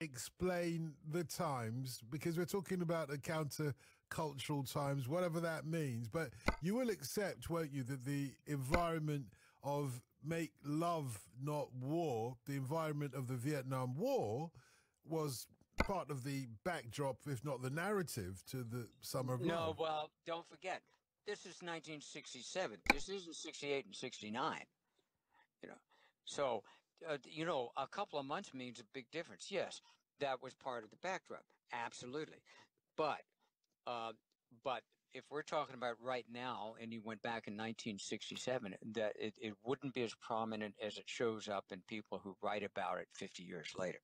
explain the times, because we're talking about the counter-cultural times, whatever that means. But you will accept, won't you, that the environment of make love, not war, the environment of the Vietnam War was part of the backdrop, if not the narrative, to the Summer of No, Love. well, don't forget, this is 1967. This isn't 68 and 69. You know, so a couple of months means a big difference. Yes, that was part of the backdrop, absolutely. But uh, but if we're talking about right now, and you went back in 1967, that it wouldn't be as prominent as it shows up in people who write about it 50 years later.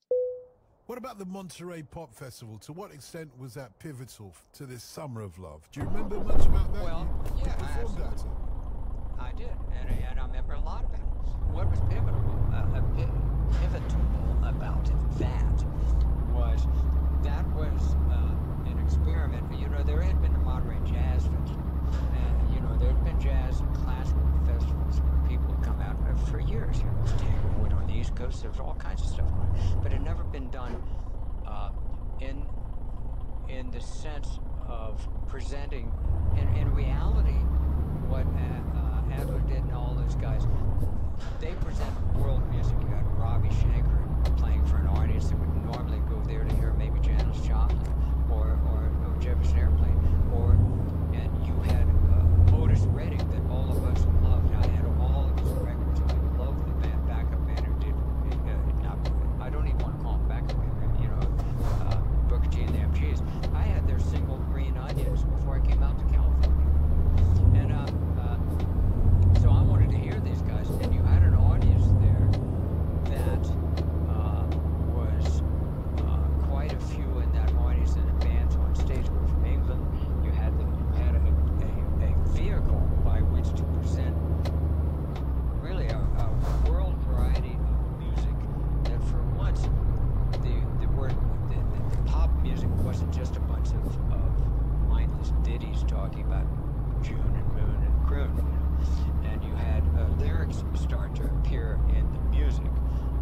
What about the Monterey Pop Festival? To what extent was that pivotal to this Summer of Love? Do you remember much about that? Well, you yeah, performed at it. I did, and I remember a lot about it. What was pivotal about that was an experiment. There had been the Monterey Jazz Festival, and there had been jazz and classical festivals where people would come out for years. There's Tanglewood on the East Coast. There was all kinds of stuff going on, but it had never been done in the sense of presenting in reality what Adler did and all those guys. They present world music. You had Ravi Shankar playing for an audience that would normally go there to hear maybe Janis Joplin or Jefferson Airplane, and you had Otis Redding that all of us loved. I had all of his records. I loved the band, backup band who did. I don't even want to call them backup band. Booker T and the MGs. I had their single Green Onions before I came out to California, and so I wanted to hear these guys, and you had an audience there that was quite a few in that audience, and the bands on stage were from England. You had a vehicle by which to present really a world variety of music that for once the pop music wasn't just a bunch of mindless ditties talking about June and moon and croon, and you had lyrics start to appear in the music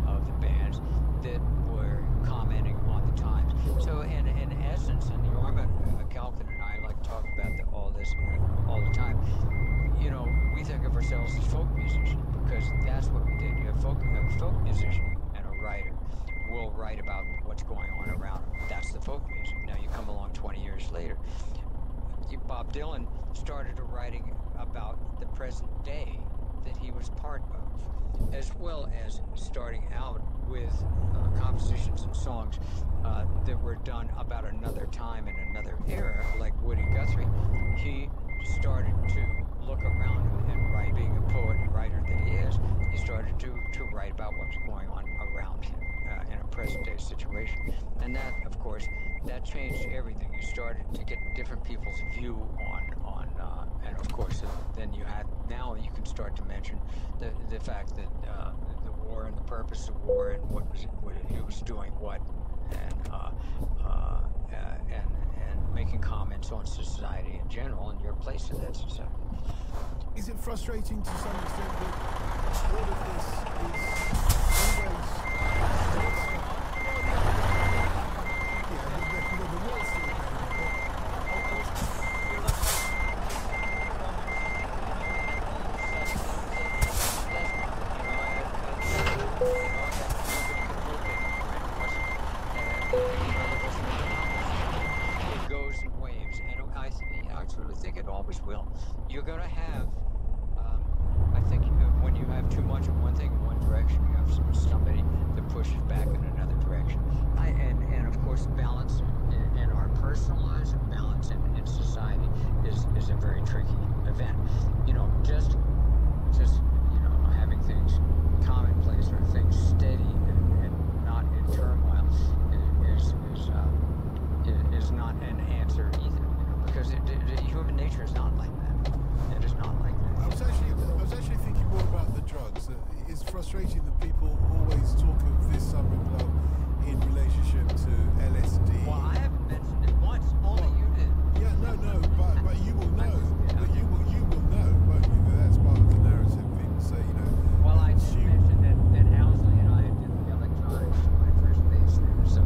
of the bands that were commenting on the times. So in essence, and Jorma Kalkin and I like to talk about all this all the time, we think of ourselves as folk musicians because that's what we did. You have a folk musician and a writer will write about what's going on around them. That's the folk music. Now you come along 20 years later, Bob Dylan started writing about the present day that he was part of, as well as starting out with compositions and songs that were done about another time in another era, like Woody Guthrie. He started to look around and write, being a poet and writer that he is, he started to write about what's going on around him in a present-day situation. And that, of course, that changed everything. You started to get different people's view on and of course, then now you can start to mention the fact that the war and the purpose of war and who was doing what, and making comments on society in general and your place in that society. Is it frustrating to some extent that all of this is always... the world's still it goes in waves, and I truly think it always will. You're going to have, I think when you have too much of one thing in one direction, you have somebody that pushes back in another direction. And of course, balance in our personal lives and balance in society is a very tricky event. Just having things commonplace or things steady and not in turmoil is not an answer either. Because human nature is not like that. It is not like that. I was actually thinking more about the drugs. It's frustrating that people always talk of this Summer of Love in relationship to LSD. Well, I haven't mentioned it once. Only you did. Yeah, no, but you will know. But you will know, won't you? That's part of the narrative. People say, Well, I did mention that Owsley and I did the electronics for my first bass there, so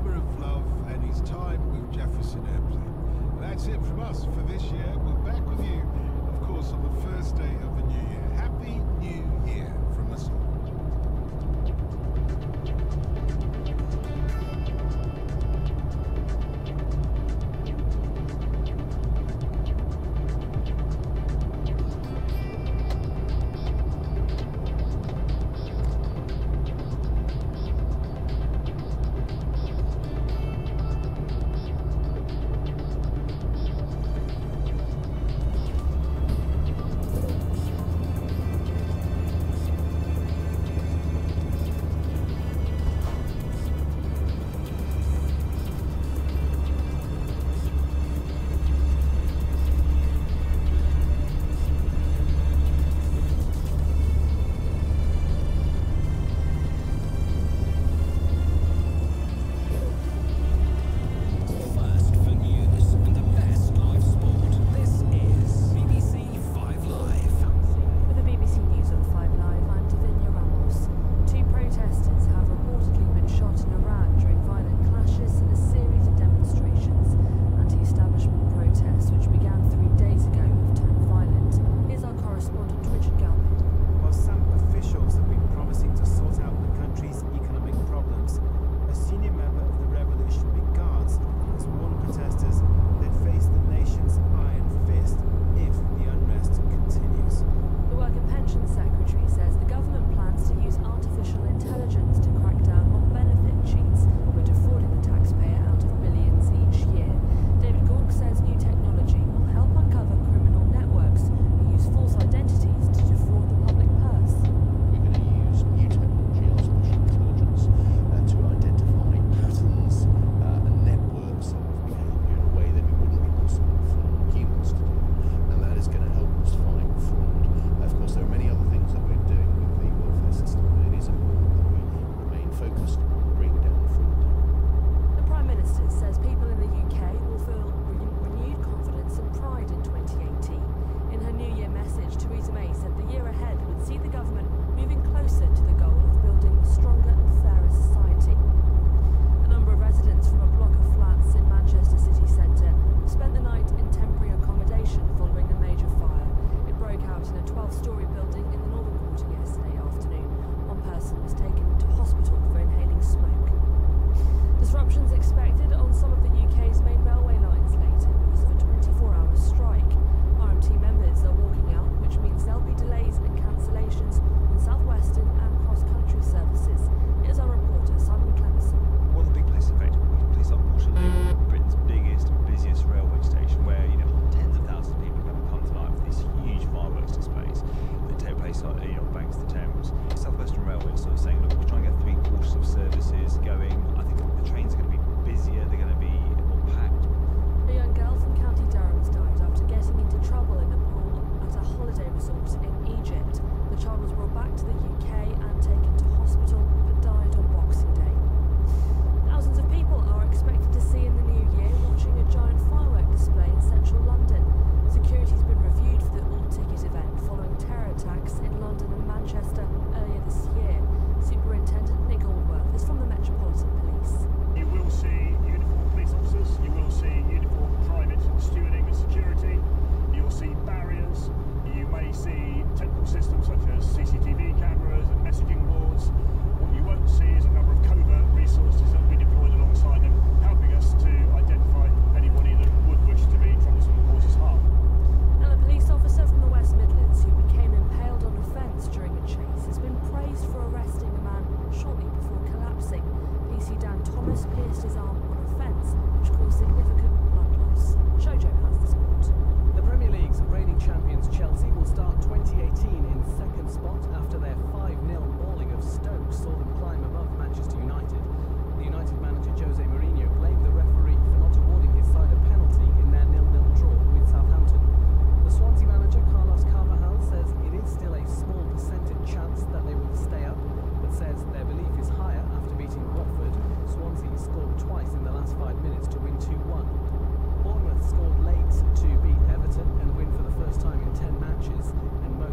summer of love and his time with Jefferson Airplane. And that's it from us for this year. We're back with you, of course, on the first day of the new year. Happy New Year from us all.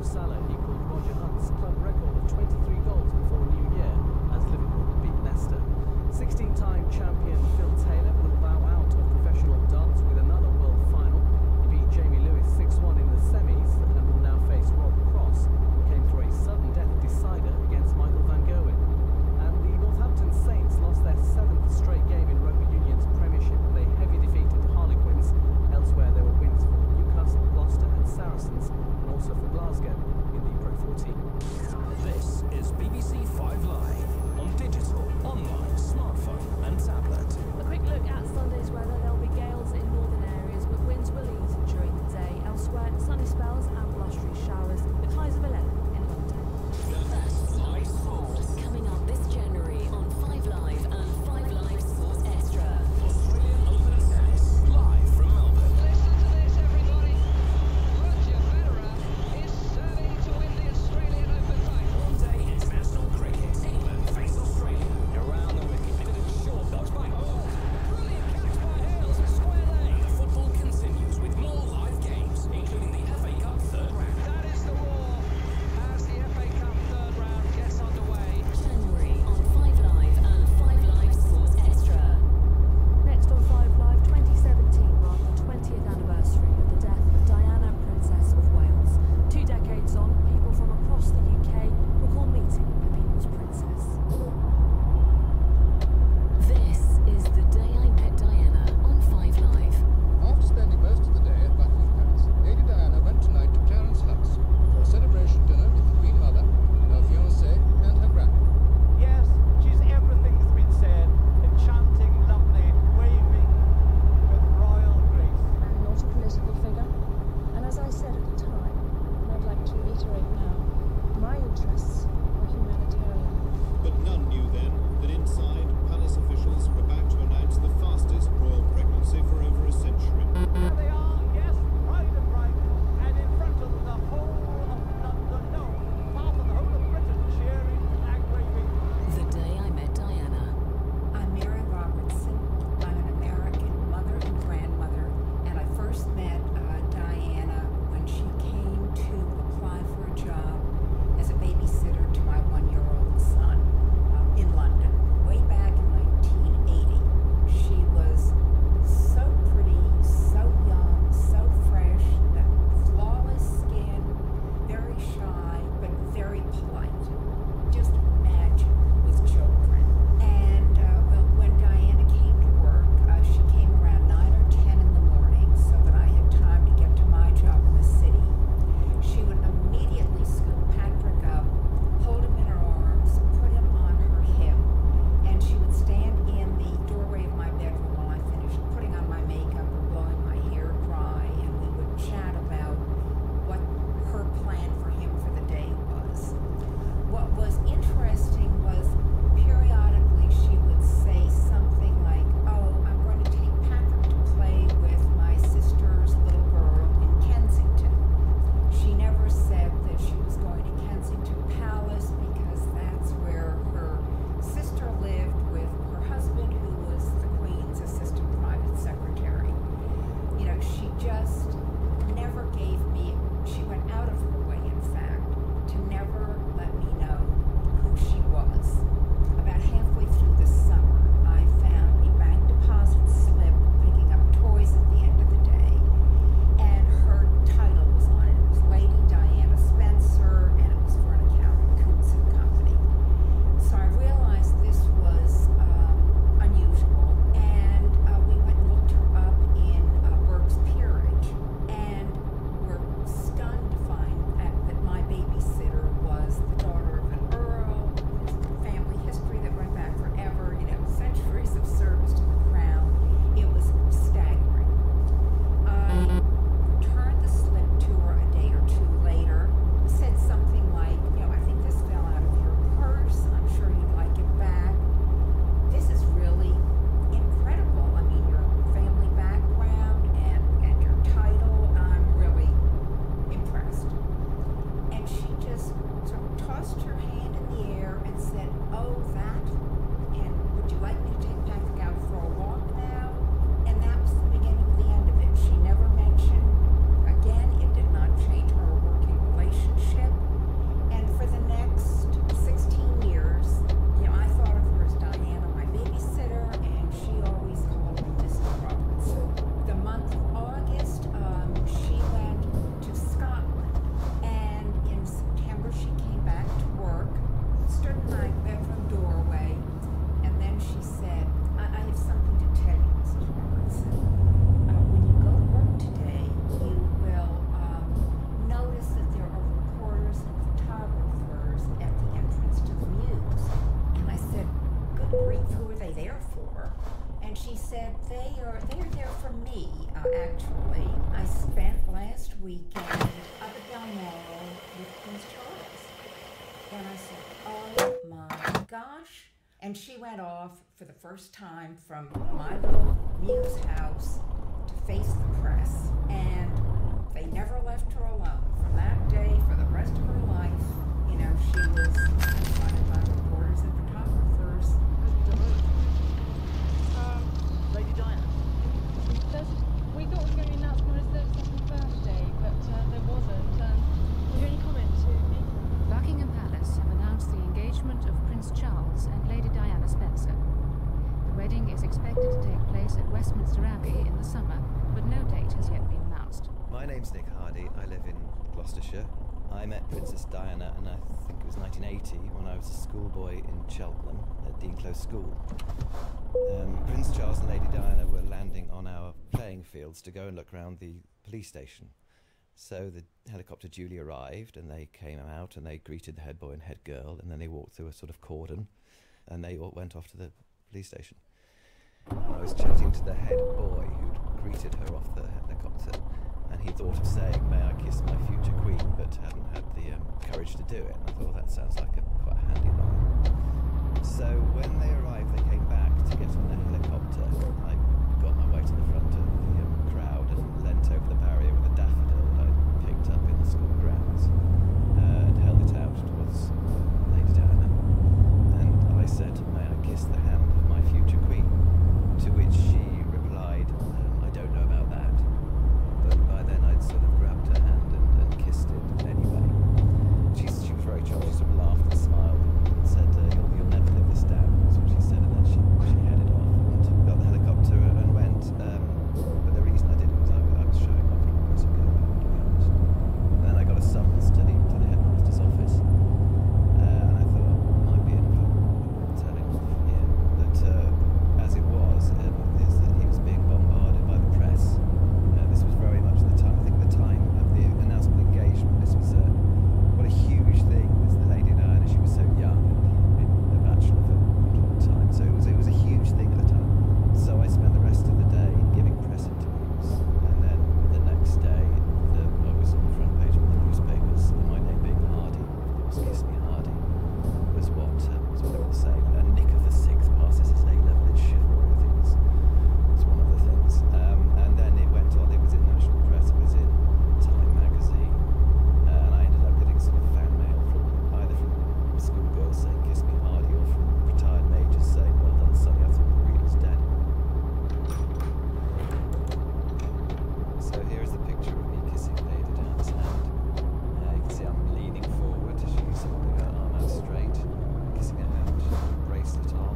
Salah equalled Roger Hunt's club my bedroom doorway, and then she said, I have something to tell you, Mrs. Robertson. When you go to work today, you will notice that there are reporters and photographers at the entrance to the Muse. And I said, good grief, who are they there for? And she said, they are there for me, actually. I spent last weekend up at Balmoral with Prince Charles. And I said, oh my gosh. And she went off for the first time from my little Muse house to face the press. And they never left her alone. From that day, for the rest of her life, you know, she was confronted by reporters and photographers. Lady Diana. We thought we were going to announce Maura's 32nd birthday, but there wasn't. Was there any comment to make? Buckingham Palace have announced the engagement of Prince Charles and Lady Diana Spencer. The wedding is expected to take place at Westminster Abbey in the summer, but no date has yet been announced. My name's Nick Hardy. I live in Gloucestershire. I met Princess Diana, and I think it was 1980, when I was a schoolboy in Cheltenham at Dean Close School. Prince Charles and Lady Diana were landing on our playing fields to go and look around the police station. So the helicopter duly arrived, and they came out and they greeted the head boy and head girl, and then they walked through a sort of cordon, and they all went off to the police station. I was chatting to the head boy who'd greeted her off the helicopter, and he thought of saying, "May I kiss my future queen?" but hadn't had the courage to do it. And I thought, that sounds like quite a handy line. So when they arrived, they came back to get on the helicopter. I got my way to the front of the crowd and leant over the barrier with a daffodil that I picked up in the school grounds and held it out towards Lady Diana. And I said, "May I kiss the hand of my future queen?" To which she replied, "I don't know about that." But by then I'd sort of grabbed her hand and kissed it anyway. She was very charming. She sort of laughed and smiled and said, you'll never live this down. That's what she said, and then she headed off and got the helicopter and went. But the reason I did it was I was showing off to a gossip girl, to be honest. And then I got a summons to the headmaster's office, and I thought it might be in for telling off here. But as it was, is that he was being bombarded by the press. This was very much the time, I think the time of the announcement of engagement. This was what a huge thing. This the Lady Diana, she was so young, and he'd been a bachelor for quite a long time. So it was a huge thing at the time. So I spent the rest of the day giving press interviews, and then the next day, I was on the front page of the newspapers, and my name being Hardy, of course, Kiss Me Hardy, was what they were saying. And Nick of the Sixth passes his A-level in chivalry, I think was one of the things. And then it went on, it was in national press, it was in Time magazine, and I ended up getting sort of fan mail from either from schoolgirls saying "Kiss Me Hardy" or from retired majors saying, "Well done, Sonny, I thought the Queen was dead." So here is the picture of me kissing Lady Diana's hand. You can see I'm leaning forward, she's holding her arm out straight, kissing her hand, she's got a bracelet on.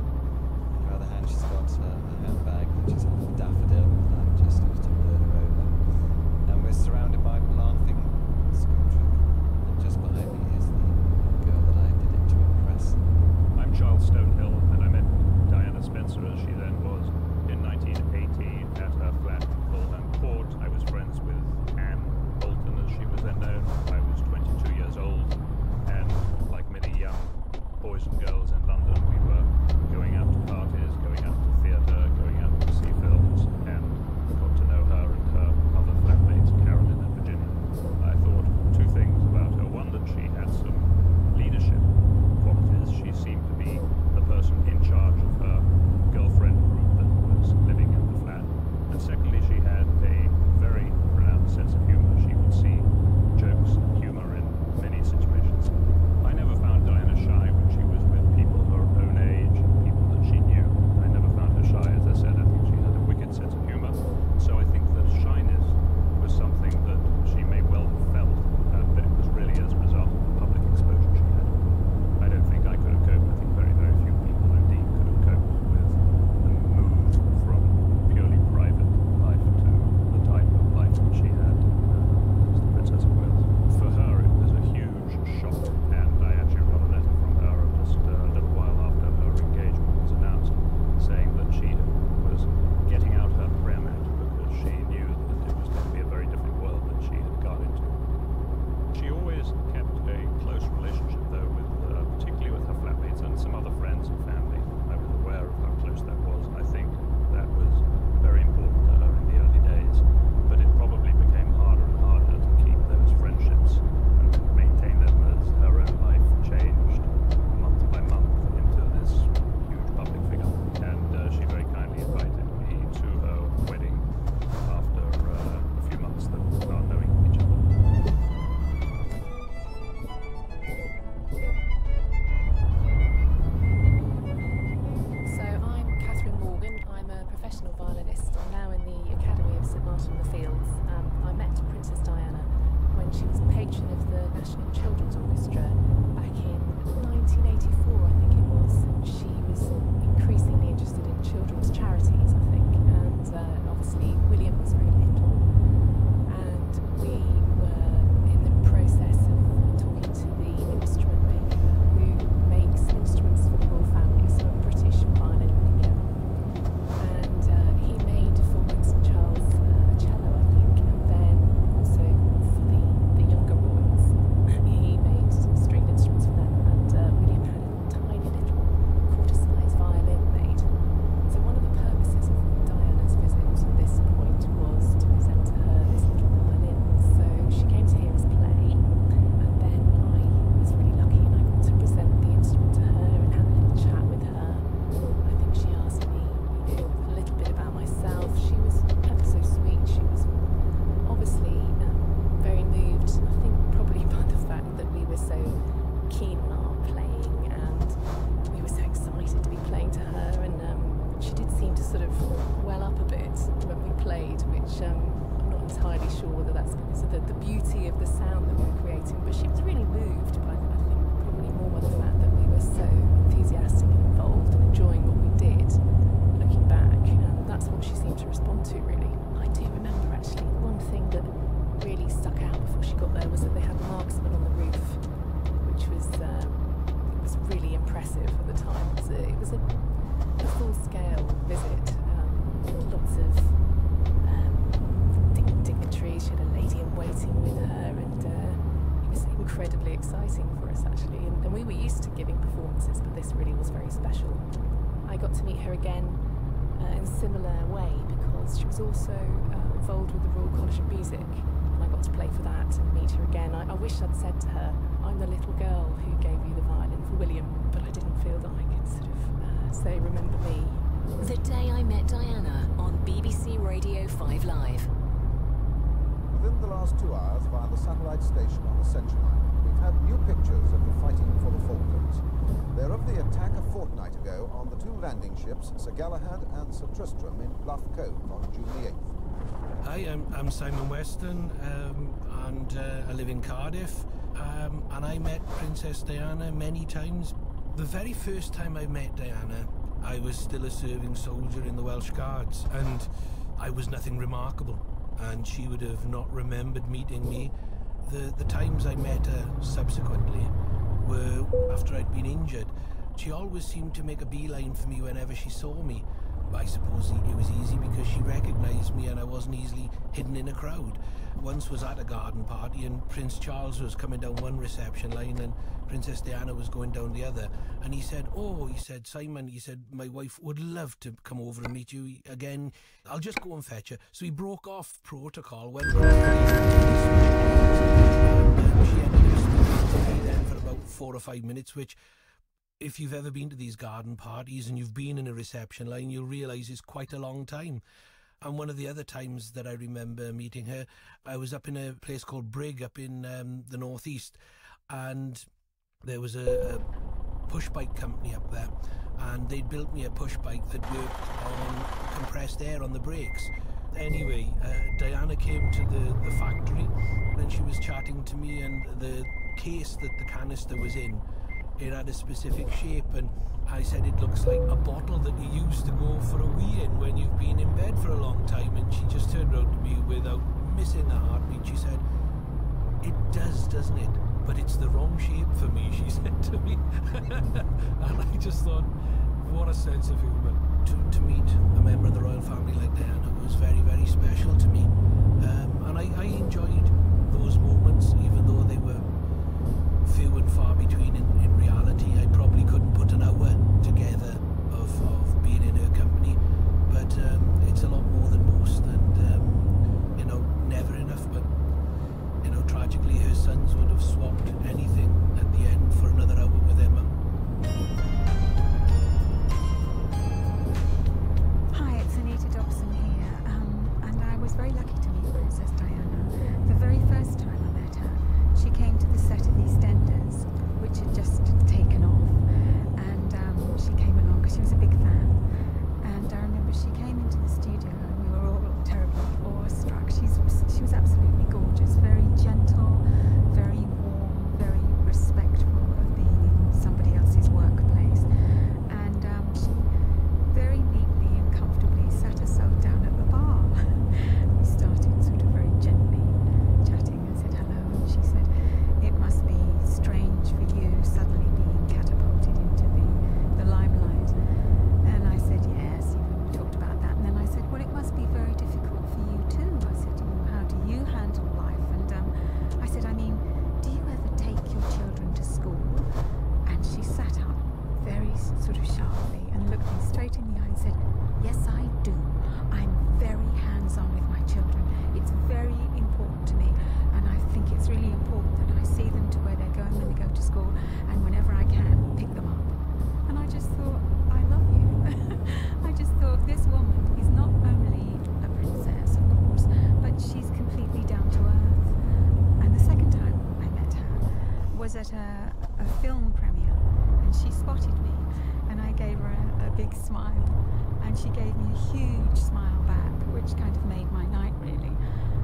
In her other hand she's got her handbag, which is a daffodil that I've just used to lure her over. And we're surrounded by laughing school children. And just behind me is the girl that I did it to impress. I'm Charles Stonehill, and I met Diana Spencer, as she then was, in 1980 at her flat in Fulham Court. I was friends with Anne Bolton, as she was then known. I was 22 years old, and like many young boys and girls in London, we were going out to parties, going out to theatre, going out to see films, and got to know her and her other flatmates, Carolyn and Virginia. I thought two things about her. One, that she had some leadership qualities. She seemed to be the person in charge of her girlfriend group that was living in the flat. And secondly, she had a very pronounced sense of humour. She would see jokes and humour in many situations. I never found Diana shy when she was with people her played, which I'm not entirely sure whether that's because of the beauty of the sound that we were creating, but she was really moved by, I think, probably more by the fact that we were so enthusiastic and involved and enjoying what we did. Looking back, that's what she seemed to respond to, really. I do remember, actually, one thing that really stuck out before she got there was that they had marksmen on the roof, which was really impressive at the time. It was a full-scale visit. Lots of dignitaries. She had a lady-in-waiting with her, and it was incredibly exciting for us, actually. And we were used to giving performances, but this really was very special. I got to meet her again in a similar way because she was also involved with the Royal College of Music, and I got to play for that and meet her again. I wish I'd said to her, "I'm the little girl who gave you the violin for William," but I didn't feel that I could sort of say, "Remember me." The Day I Met Diana on BBC Radio 5 Live. Within the last 2 hours via the satellite station on Ascension Island, we've had new pictures of the fighting for the Falklands. They're of the attack a fortnight ago on the 2 landing ships, Sir Galahad and Sir Tristram, in Bluff Cove on June the 8th. Hi, I'm Simon Weston, and I live in Cardiff, and I met Princess Diana many times. The very first time I met Diana, I was still a serving soldier in the Welsh Guards, and I was nothing remarkable, and she would have not remembered meeting me. The times I met her subsequently were after I'd been injured. She always seemed to make a beeline for me whenever she saw me. I suppose it was easy because she recognised me and I wasn't easily hidden in a crowd. Once was at a garden party and Prince Charles was coming down one reception line and Princess Diana was going down the other. And he said, "Simon, my wife would love to come over and meet you again. I'll just go and fetch her." So he broke off protocol, went and she ended up speaking to me then for about 4 or 5 minutes, which, if you've ever been to these garden parties and you've been in a reception line, you'll realise it's quite a long time. And one of the other times that I remember meeting her, I was up in a place called Brigg up in the northeast, and there was a push bike company up there, and they'd built me a push bike that worked on compressed air on the brakes. Anyway, Diana came to the factory and she was chatting to me, and the case that the canister was in, it had a specific shape, and I said, "It looks like a bottle that you use to go for a wee in when you've been in bed for a long time." And she just turned around to me without missing a heartbeat. She said, "It does, doesn't it? But it's the wrong shape for me," she said to me. And I just thought, what a sense of humour. To meet a member of the royal family like Diana was very, very special to me. And I enjoyed those moments, even though they were few and far between in reality. I probably couldn't put an hour together of being in her company, but it's a lot more than most, and never enough. But tragically her sons would have swapped anything at the end for another hour with their mum. Hi, it's Anita Dobson here, and I was very lucky to meet Princess Diana. The very first time I met her, she came to the set of EastEnders, which had just taken off, and she came along because she was a big fan. And I remember she came into the studio and we were all terribly awestruck. She was absolutely gorgeous, very gentle, very warm, very respectful of being in somebody else's workplace. And she very neatly and comfortably sat herself down at the bar. We started sort of very gently chatting and said hello, and she said, "It must be strange for you suddenly being catapulted into the limelight." And I said, "Yes," we talked about that. And then I said, "Well, it must be very difficult for you too." I said, "How do you handle life?" And I said, "Do you ever take your children to school?" And she sat up very sort of sharply and looked me straight in the eye and said, "Yes, I do. I'm very hands-on with my children. It's very important to me, and I think it's really important that I see them to where they're going when they go to school, and whenever I can, pick them up." And I just thought, I love you. I just thought, this woman is not only a princess, of course, but she's completely down to earth. And the second time I met her was at a film premiere, and she spotted me, and I gave her a big smile, and she gave me a huge smile back, which kind of made my night, really.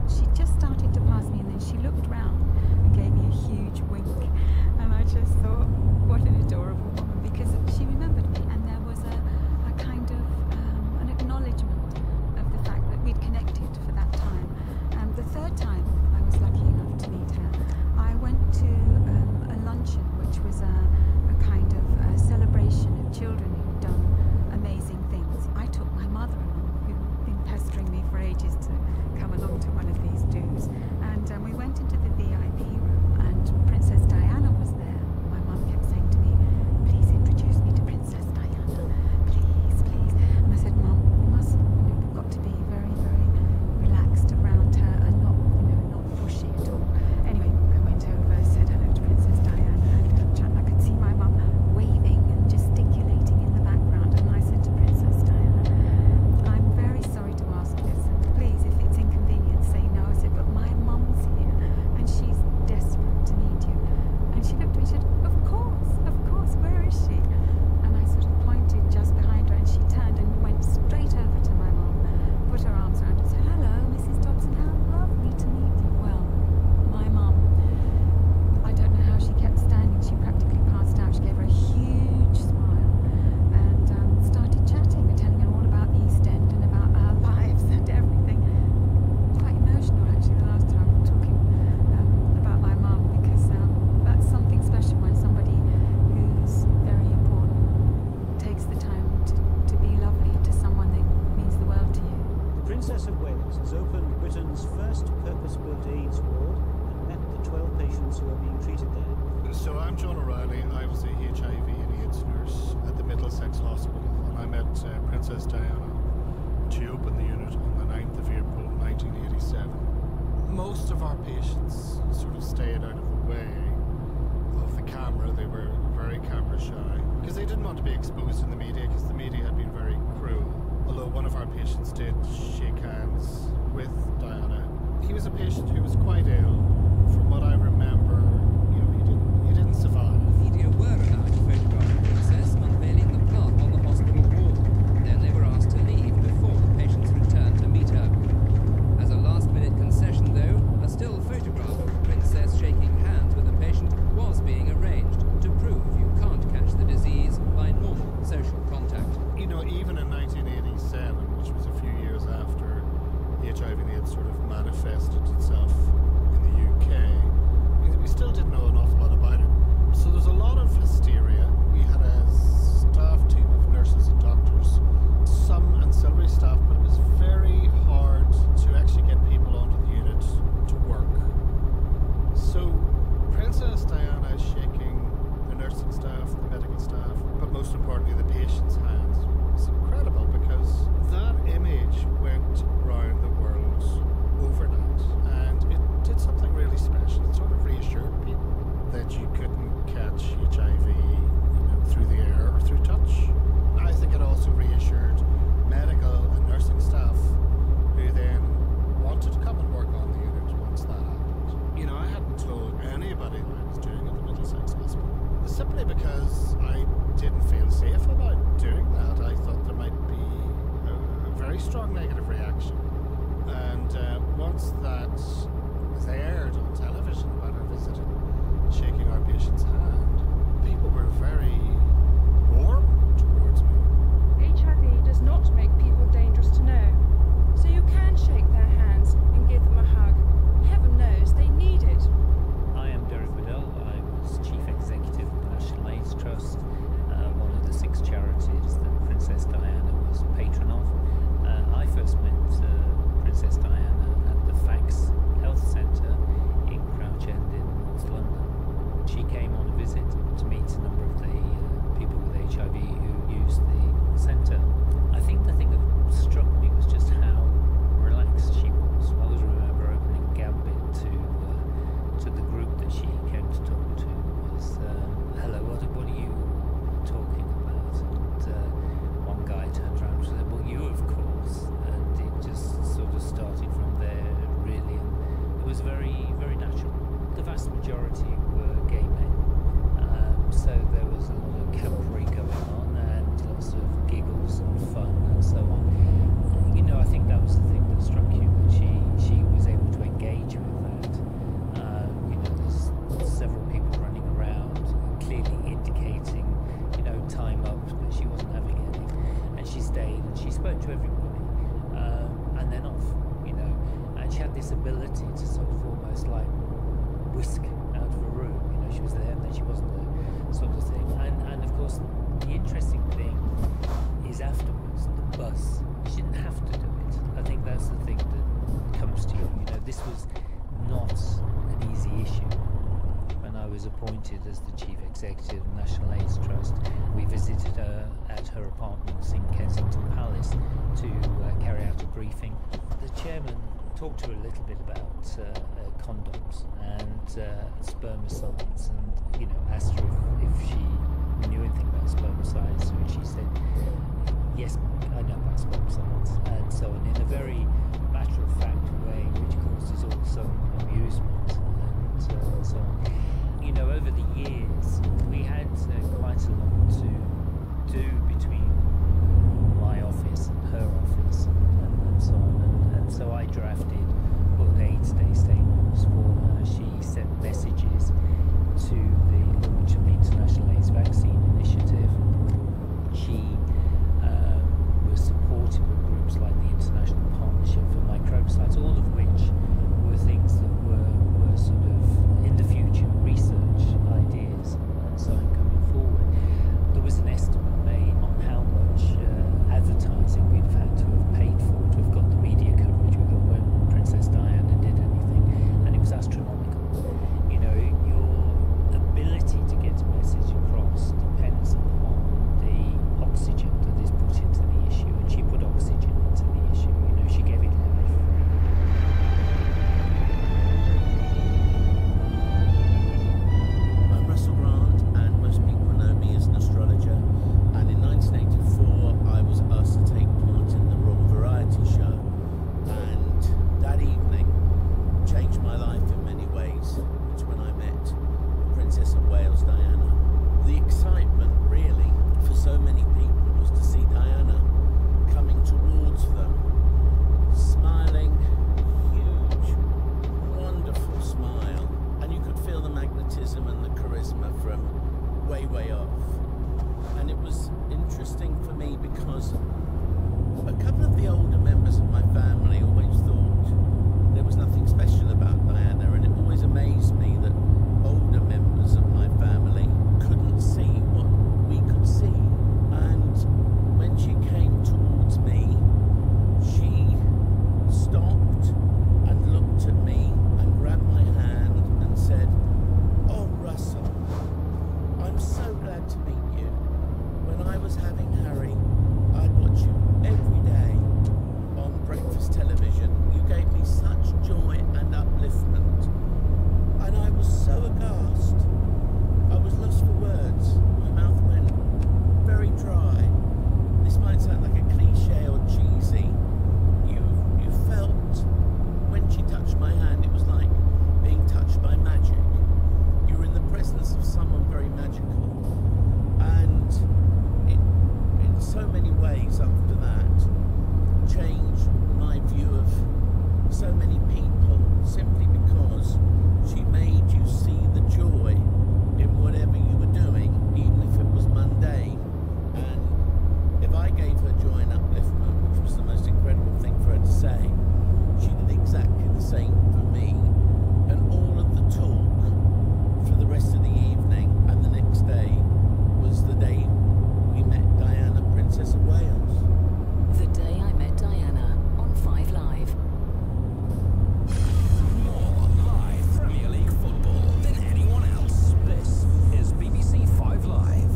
She just started to pass me, and then she looked round and gave me a huge wink. And I just thought, what an adorable woman, because she remembered me, and there was a kind of an acknowledgement of the fact that we'd connected for that time. The third time I was lucky enough to meet her, I went to a luncheon, which was a kind of celebration of children who'd done amazing things. I took my mother along, who'd been pestering me for ages to come along to one of these do's, and we went into the VIP room, and Princess Diana was there. My mum kept saying to me, please introduce me to Princess Diana, please, please. And I said, Mum, we must, we've got to be very, very relaxed around her and not pushy at all. Anyway, I went over, said hello to Princess Diana, and I could see my mum waving and gesticulating in the background, and I said to Princess Diana, I'm very sorry to ask this, and please, if it's inconvenient, say no. I said, but my mum's here, and she's desperate to meet you. And she looked at me and said, of course, where is she? And I sort of pointed just behind her, and she turned and went straight over to my mum, put her arms around her and said, hello, Mrs. Dobson, how lovely to meet you. Well, my mum, I don't know how she kept standing. She practically passed out. She gave her a huge smile and started chatting and telling her all about the East End and about our lives and everything. Quite emotional, actually, the last time talking about my mum, because that's something special when somebody who's very important takes the time to be lovely to someone that means the world to you. The Princess of Wales has opened Britain's first purpose-built AIDS ward and met the 12 patients who are being treated there. So I'm John O'Reilly. I was a HIV and AIDS nurse at the Middlesex Hospital, and I met Princess Diana. She opened the unit on the 9th of April 1987. Most of our patients sort of stayed out of the way of the camera. They were very camera shy because they didn't want to be exposed in the media, because the media had been very cruel. Although one of our patients did shake hands with Diana. He was a patient who was quite ill. From what I remember, he didn't survive. Media were allowed to photograph the princess unveiling the plaque on the hospital wall. Then they were asked to leave before the patients returned to meet her. As a last-minute concession, though, a still photograph of the princess shaking hands with a patient was being arranged to prove you can't catch the disease by normal social contact. Even in 1987, which was a few years after HIV and AIDS sort of manifested itself in the UK, we still didn't know an awful lot about it. So there's a lot of hysteria. We had a staff team of nurses and doctors, some ancillary staff, but it was very hard to actually get people onto the unit to work. So Princess Diana is shaking the nursing staff, the medical staff, but most importantly the patient's hands. It's incredible because that image went round the world overnight, and it did something really special. It sort of reassured people that you couldn't catch HIV, through the air or through touch. I think it also reassured medical and nursing staff who then wanted to come and work on the unit once that happened. I hadn't told anybody what I was doing at the Middlesex Hospital, simply because I didn't feel safe about doing everybody, and then off, you know. And she had this ability to sort of almost like whisk out of a room, you know. She was there and then she wasn't there, sort of thing. And of course, the interesting thing is afterwards, the bus. She didn't have to do it. I think that's the thing that comes to you. You know, this was not an easy issue. When I was appointed as the Chief Executive of National AIDS Trust, we visited her at her apartments in Kensington Palace to carry out a briefing. The chairman talked to her a little bit about condoms and spermicides, and, you know, asked her if she knew anything about spermicides, and she said, yes, I know about spermicides, and so on, in a very matter-of-fact way, which causes all some amusement and so on. You know, over the years, we had quite a lot to do between my office and her office and so on, and so I drafted World AIDS Day statements for her. She sent messages to the launch of the International AIDS Vaccine Initiative. She was supportive of groups like the International Partnership for Microbicides, all of which were things that were sort of in the future research ideas and so on coming forward. There was an estimate made on how much advertising we'd have had to have paid for to have got the media coverage we got when Princess Diana did anything, and it was astronomical. You know, your ability to get a message across depends upon the oxygen that is put into the issue, and she put oxygen into the issue. You know, she gave it life. I'm Russell Grant, and most people know me as an astrologer. And in 1984, I was asked to take part in the Royal Variety Show. And that evening changed my life in many ways. It's when I met Princess of Wales, Diana. The excitement, really, for so many people was to see Diana coming towards them, smiling, huge, wonderful smile. And you could feel the magnetism and the charisma from way, way off. And it was interesting for me because a couple of the older members of my family always thought there was nothing special about Diana, and it always amazed me that older members of my family couldn't see what we could see. And when she came towards me, she stopped and looked at me and grabbed my hand and said, "Oh, Russell, I'm so glad to meet you. When I was having Harry, I'd watch you every day on breakfast television. You gave me such joy and upliftment. And I was so aghast. I was lost for words. My mouth went very dry. This might sound like a cliche or cheesy. You felt, when she touched my hand, it was like being touched by magic. You were in the presence of someone very magical. And in so many ways after that, changed my view of so many people, simply because she made you see the joy in whatever you were doing, even if it was mundane. And if I gave her joy and upliftment, which was the most incredible thing for her to say, she did exactly the same for me. And all of the talk for the rest of the evening and the next day was the day we met Diana, Princess of Wales. The Day I Met Diana on 5 Live. More live Premier League football than anyone else. This is BBC 5 Live.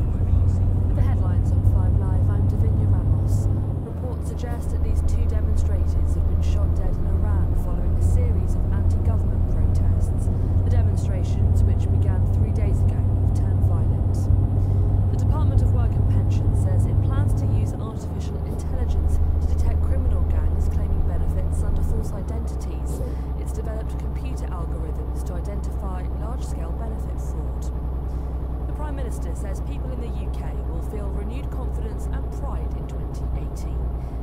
With the headlines on 5 Live, I'm Davinia Ramos. Reports suggest at least 2 demonstrators have been shot dead in Iran following a series of anti-government protests. The demonstrations, which began 3 days ago, have turned violent. The Department of Work and Pensions says it plans to use artificial intelligence to detect criminal gangs claiming benefits under false identities. It's developed computer algorithms to identify large-scale benefit fraud. The Prime Minister says people in the UK will feel renewed confidence and pride in 2018.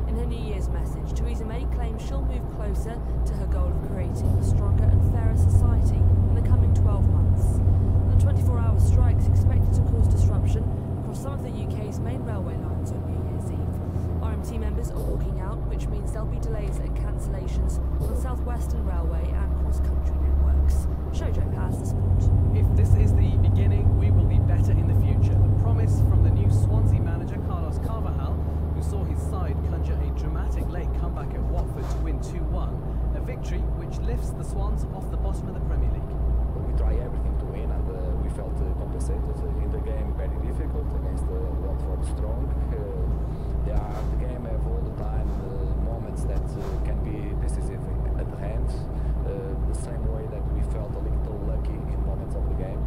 In her New Year's message, Theresa May claims she'll move closer to her goal of creating a stronger and fairer society in the coming 12 months. And the 24-hour strikes expected to cause disruption across some of the UK's main railway lines on New Year's Eve. RMT members are walking out, which means there'll be delays and cancellations on South Western Railway and cross-country networks. Shoujo has the sport. If this is the beginning, we will be better in the future. The promise from the new Swansea manager, Carlos Carvajal, who saw his side conjure a dramatic late comeback at Watford to win 2-1, a victory which lifts the Swans off the bottom of the Premier League. We try everything to win, and we felt compensated in the game. Very difficult against Watford strong. The game have all the time moments that can be decisive at the end, the same way that we felt a little lucky in moments of the game.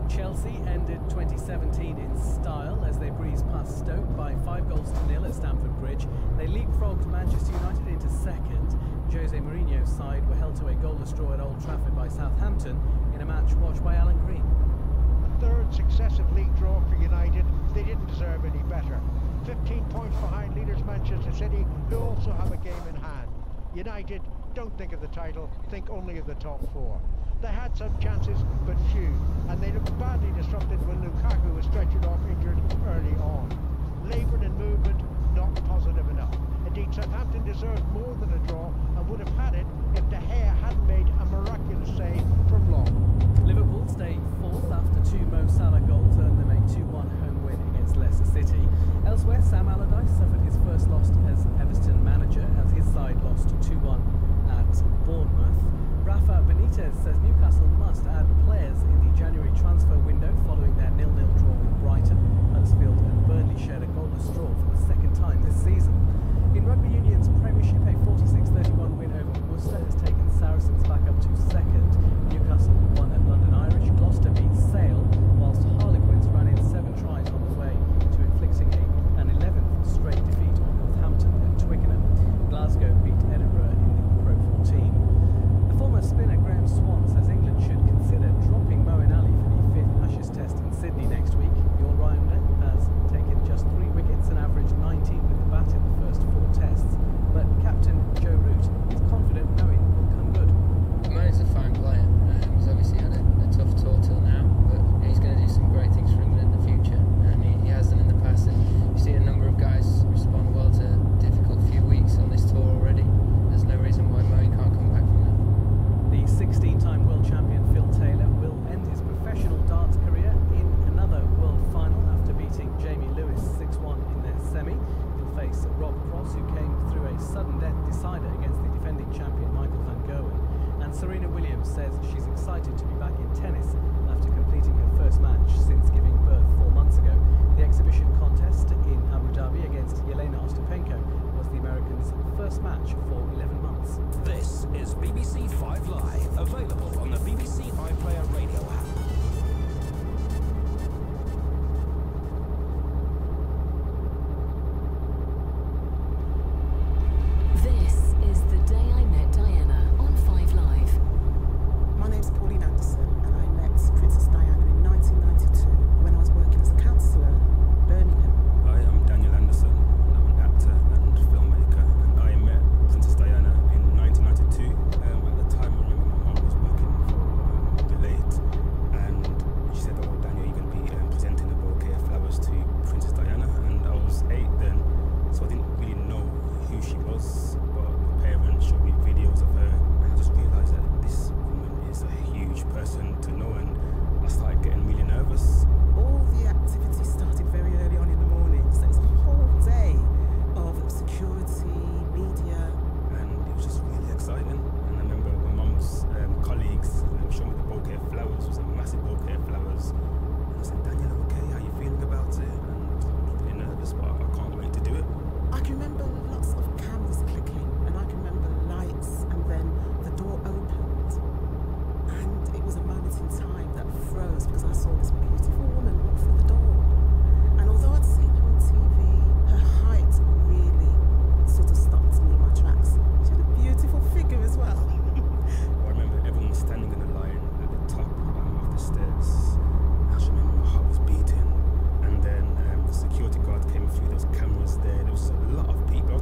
Chelsea ended 2017 in style as they breezed past Stoke by 5-0 at Stamford Bridge. They leapfrogged Manchester United into second. Jose Mourinho's side were held to a goalless draw at Old Trafford by Southampton in a match watched by Alan Green. A third successive league draw for United. They didn't deserve any better. 15 points behind leaders Manchester City, who also have a game in hand. United don't think of the title, think only of the top four. They had some chances, but few, and they looked badly disrupted when Lukaku was stretchered off injured early on. Laboured in movement, not positive enough. Indeed, Southampton deserved more than a draw and would have had it if De Gea hadn't made a miraculous save from long. Liverpool stayed fourth after 2 Mo Salah goals earned them a 2-1 home win against Leicester City. Elsewhere, Sam Allardyce suffered his first loss as Everton manager as his side lost 2-1 at Bournemouth. Rafa Benitez says Newcastle must add players in the January transfer window following their 0-0 draw with Brighton. Huddersfield and Burnley shared a goalless draw for the second time this season. In Rugby Union's Premiership, a 46-31 win over Worcester has taken Saracens back up to second. Newcastle won at London Irish, Gloucester beat Sale, whilst Harlequins ran in 7 tries on the way to inflicting an 11th straight defeat on Northampton and Twickenham. Glasgow beat Edinburgh in the Pro 14. The former spinner Graham Swan says England should consider dropping Moeen Ali for the 5th Ashes Test in Sydney next week. The all-rounder has taken just 3 wickets and averaged 19 with the bat in the first 4 tests. But captain Joe Root is confident Moeen will come good. Moeen's a fine player. He's obviously had a tough tour till now, but he's going to do some great things for England in the future, and he has done in the past. And you see a number of guys respond well to difficult few weeks on this tour already. There's no reason why Moeen can't come back from that. The 16-time world champion Phil Taylor will end his professional darts career in another world final after beating Jamie Lewis 6-1 in their semi. He'll face Rob Cross, who came through a sudden death decider against the defending champion Michael van Gerwen. And Serena Williams says she's excited to be back in tennis after completing her first match since giving birth 4 months ago. The exhibition contest in Abu Dhabi against Yelena Ostapenko was the Americans' first match for 11 months. This is BBC 5 Live, available on the BBC iPlayer radio app. This is The Day I Met Diana on 5 Live. My name's Pauline Anderson, and I met Princess Diana in 1992 when I was working as a counsellor in Birmingham. Hi, I'm Daniel Anderson. I'm an actor and filmmaker, and I met Princess Diana in 1992. At the time, I remember my mum was working for the late, and she said, "Oh, Daniel, you're going to be presenting a bouquet of flowers to Princess Diana." And I was 8 then, so I didn't really know who she was, but my parents showed me videos of her, and I just realised that this woman is a huge person to know, and I started getting really nervous. All the activities started very early on in the morning, so it was a whole day of security, media. And it was just really exciting. And I remember my mum's colleagues showed me the bouquet of flowers. It was a massive bouquet of flowers. And I said, "Daniel, okay, how are you feeling about it?" And I was really nervous, but I can't wait to do it. I can remember lots of cameras clicking, and I can remember lights, and then the door opened, and it was a moment in time that froze because I saw this beautiful woman walk through the door. And although I'd seen her on TV, her height really sort of stopped me in my tracks. She had a beautiful figure as well. I remember everyone was standing in a line at the top of the stairs. I just remember my heart was beating. And then the security guard came through those cameras there. There was a lot of people. I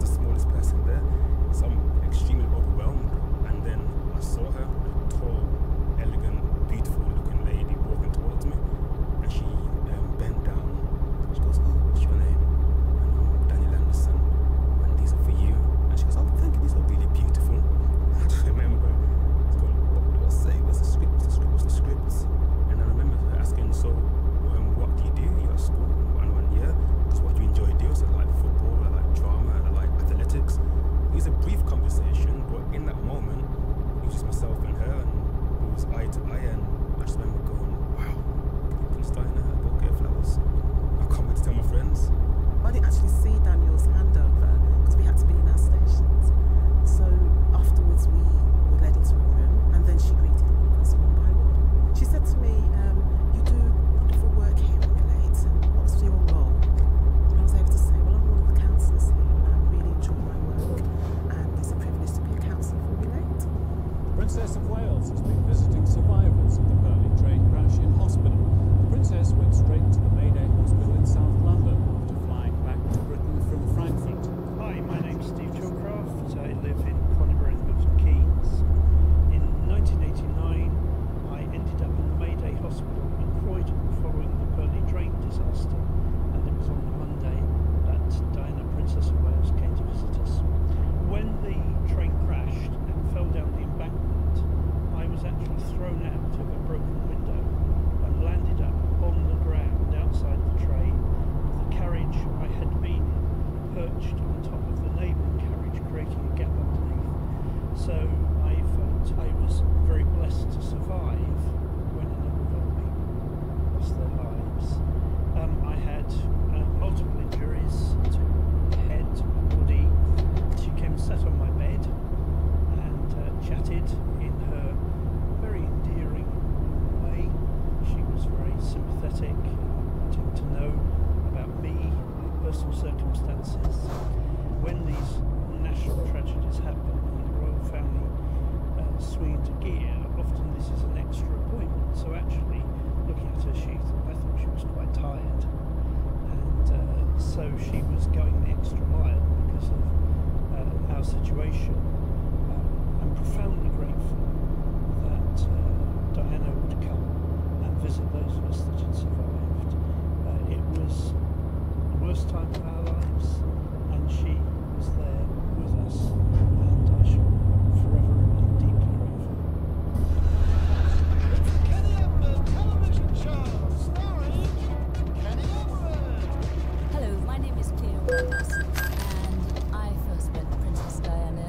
personal circumstances. When these national tragedies happen and the royal family swing into gear, often this is an extra appointment. So actually, looking at her, I thought she was quite tired, and so she was going the extra mile because of our situation. I'm profoundly grateful that Diana would come and visit those of us that had survived. It was the worst time of our lives, and she was there with us, and I shall forever remain deeply grateful. Kenny Everett television show starring Kenny Everett. Hello, my name is Cleo Ramos, and I first met Princess Diana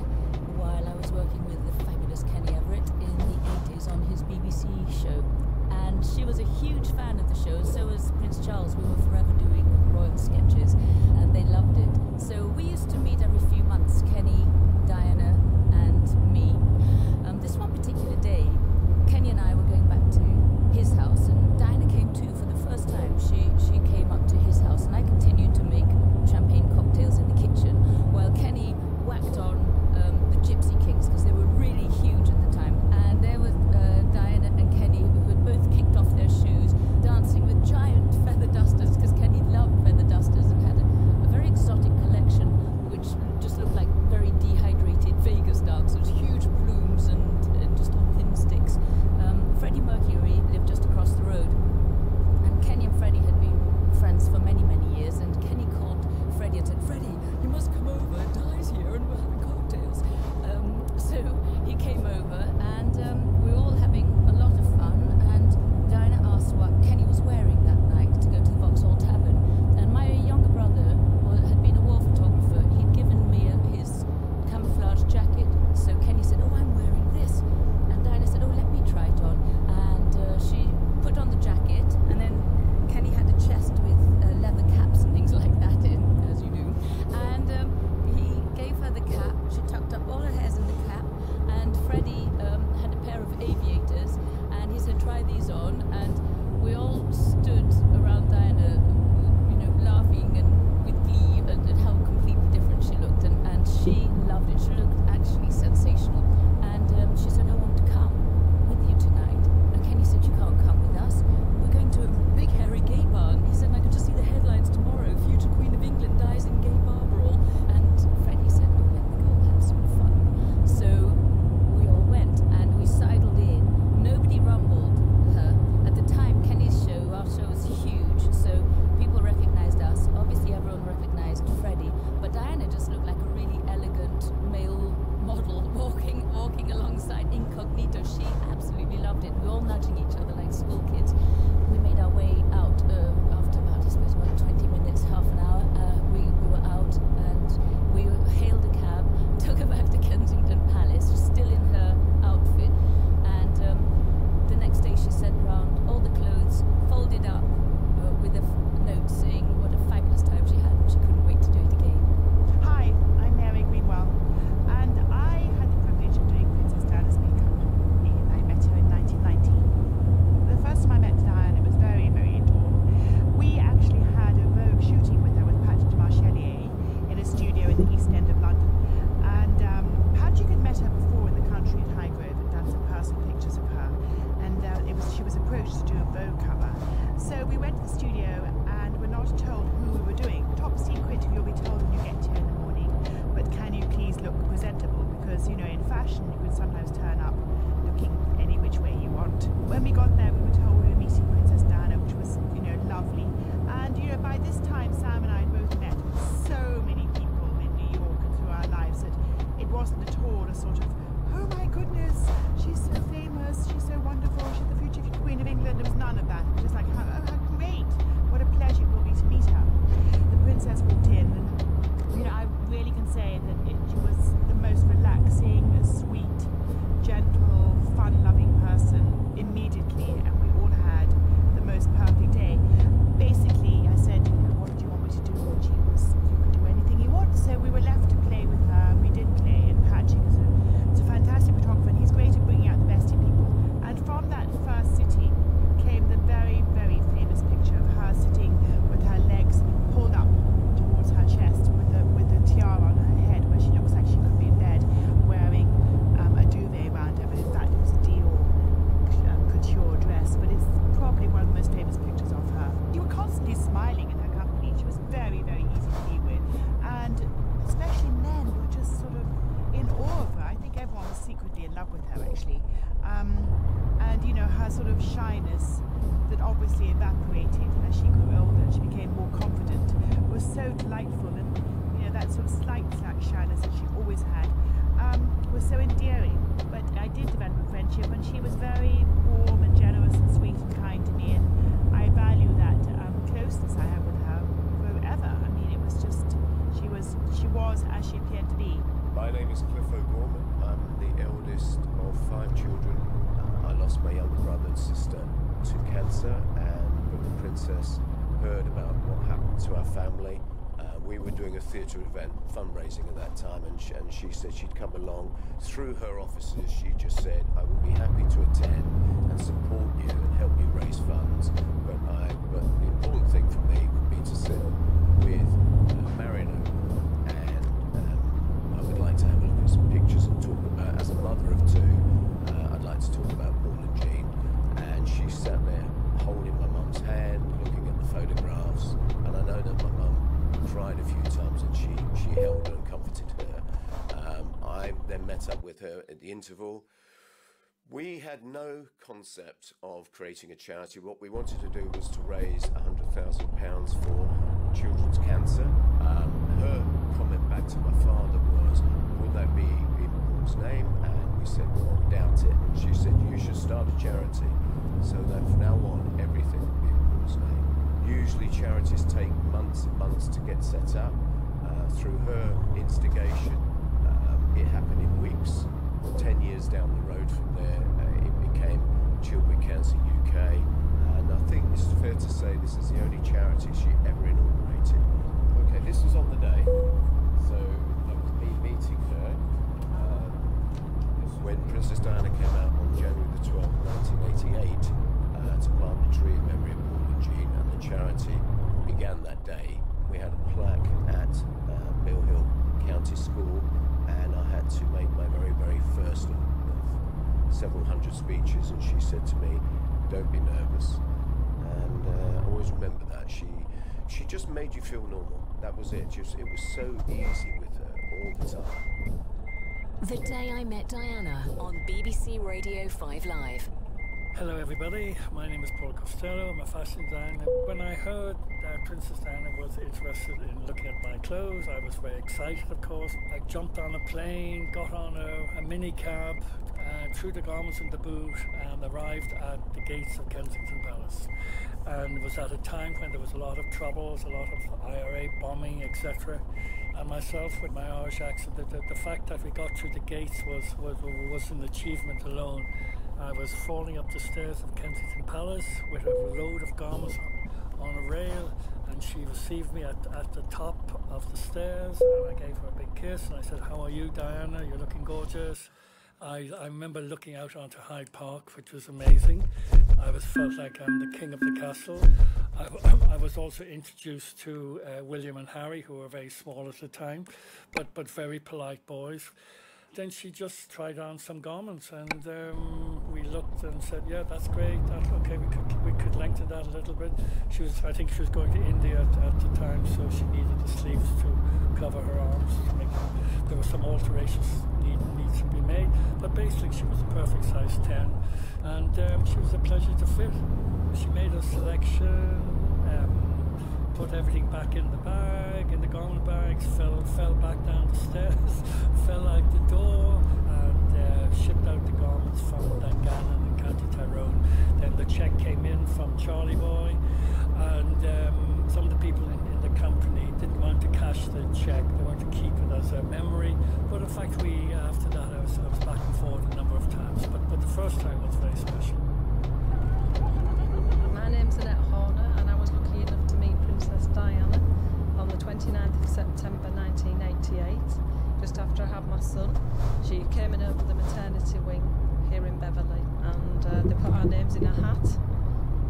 love with her actually. And you know, her sort of shyness that obviously evaporated as she grew older, she became more confident, was so delightful, and you know, that sort of slight shyness that she always had was so endearing. But I did develop a friendship, and she was very warm and generous and sweet and kind to me, and I value that closeness I have with her forever. I mean, it was just, she was as she appeared to be. My name is Cliff O'Gorman. I'm the eldest of 5 children. I lost my younger brother and sister to cancer, and when the Princess heard about what happened to our family, we were doing a theatre event, fundraising at that time, and she said she'd come along. Through her offices, she just said, I would be happy to attend and support you and help you raise funds, but the important thing for me would be to sit with Mariano, and I would like to have a look at some pictures and talk about, as a mother of 2, I'd like to talk about Paul and Jean. And she sat there holding my mum's hand, looking at the photographs, and I know that my mum cried a few times, and she held her and comforted her. I then met up with her at the interval. We had no concept of creating a charity. What we wanted to do was to raise £100,000 for children's cancer. Her comment back to my father was, would that be in Paul's name? And we said, well, we doubt it. And she said, you should start a charity so that from now on everything will be in Paul's name. Usually charities take months and months to get set up. Through her instigation, it happened in weeks. 10 years down the road from there, it became Children with Cancer UK. And I think it's fair to say this is the only charity she ever inaugurated. Okay, this was on the day. So that was me meeting her. When Princess Diana came out on January the 12th, 1988, to plant the tree in memory of Paul and Jean, and the charity began that day. We had a plaque at Mill Hill County School, and I had to make my very, very first of several hundred speeches, and she said to me, don't be nervous. And always remember that. She just made you feel normal. That was it. It was so easy with her all the time. The Day I Met Diana on BBC Radio 5 Live. Hello everybody, my name is Paul Costello, I'm a fashion designer. When I heard that Princess Diana was interested in looking at my clothes, I was very excited, of course. I jumped on a plane, got on a mini cab, threw the garments in the boot, and arrived at the gates of Kensington Palace. And it was at a time when there was a lot of troubles, a lot of IRA bombing, etc. And myself, with my Irish accent, the fact that we got through the gates was an achievement alone. I was falling up the stairs of Kensington Palace with a load of garments on a rail, and she received me at the top of the stairs, and I gave her a big kiss, and I said, how are you, Diana? You're looking gorgeous. I remember looking out onto Hyde Park, which was amazing. I felt like I'm the king of the castle. I was also introduced to William and Harry, who were very small at the time, but very polite boys. Then she just tried on some garments, and we looked and said, yeah, that's great. Okay, we could lengthen that a little bit. I think she was going to India at the time, so she needed the sleeves to cover her arms. There were some alterations needs to be made, but basically she was a perfect size 10, and she was a pleasure to fit. She made a selection, put everything back in the bag, in the garment bags, fell back down the stairs, fell out the door, and shipped out the garments from Dungannon and County Tyrone. Then the cheque came in from Charlie Boy, and some of the people in the company didn't want to cash the cheque, they wanted to keep it as a memory. But in fact, after that, I was back and forth a number of times, but the first time was very special. My name's Annette Horner, and I was lucky enough to meet Princess Diana on the 29th of September 1988, just after I had my son. She came in over the maternity wing here in Beverley, and they put our names in a hat.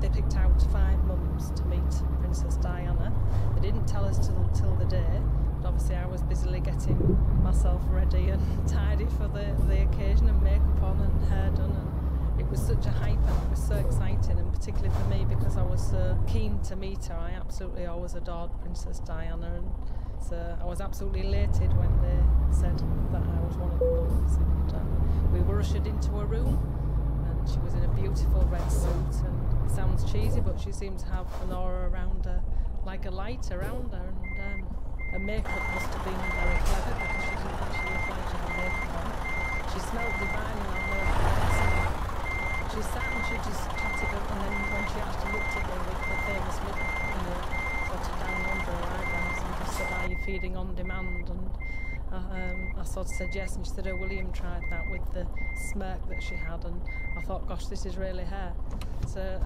They picked out 5 mums to meet Princess Diana. They didn't tell us till the day, but obviously I was busily getting myself ready and tidy for the occasion, and makeup on and hair done, and it was such a hype, and it was so exciting, and particularly for me because I was so keen to meet her. I absolutely always adored Princess Diana, and So I was absolutely elated when they said that I was one of the nuns. And we were ushered into a room, and she was in a beautiful red suit. And it sounds cheesy, but she seemed to have an aura around her, like a light around her. And her makeup must have been very clever because she didn't actually look like she had makeup on. She smelled divine and on her face. She sat and she just chatted up, and then when she actually looked at me with the famous look, sort of down under her eyebrows, and just said, "Are you feeding on demand?" And I sort of said yes, and she said, "Oh, William tried that," with the smirk that she had, and I thought, gosh, this is really her. So,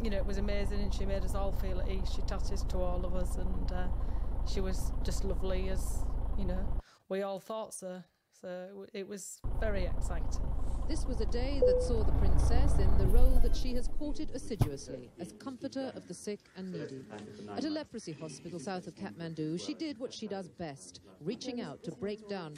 it was amazing, and she made us all feel at ease. She chatted to all of us, and she was just lovely, as, we all thought so. So it was very exciting. This was a day that saw the princess in the role that she has courted assiduously, as comforter of the sick and needy. At a leprosy hospital south of Kathmandu, she did what she does best, reaching out to break down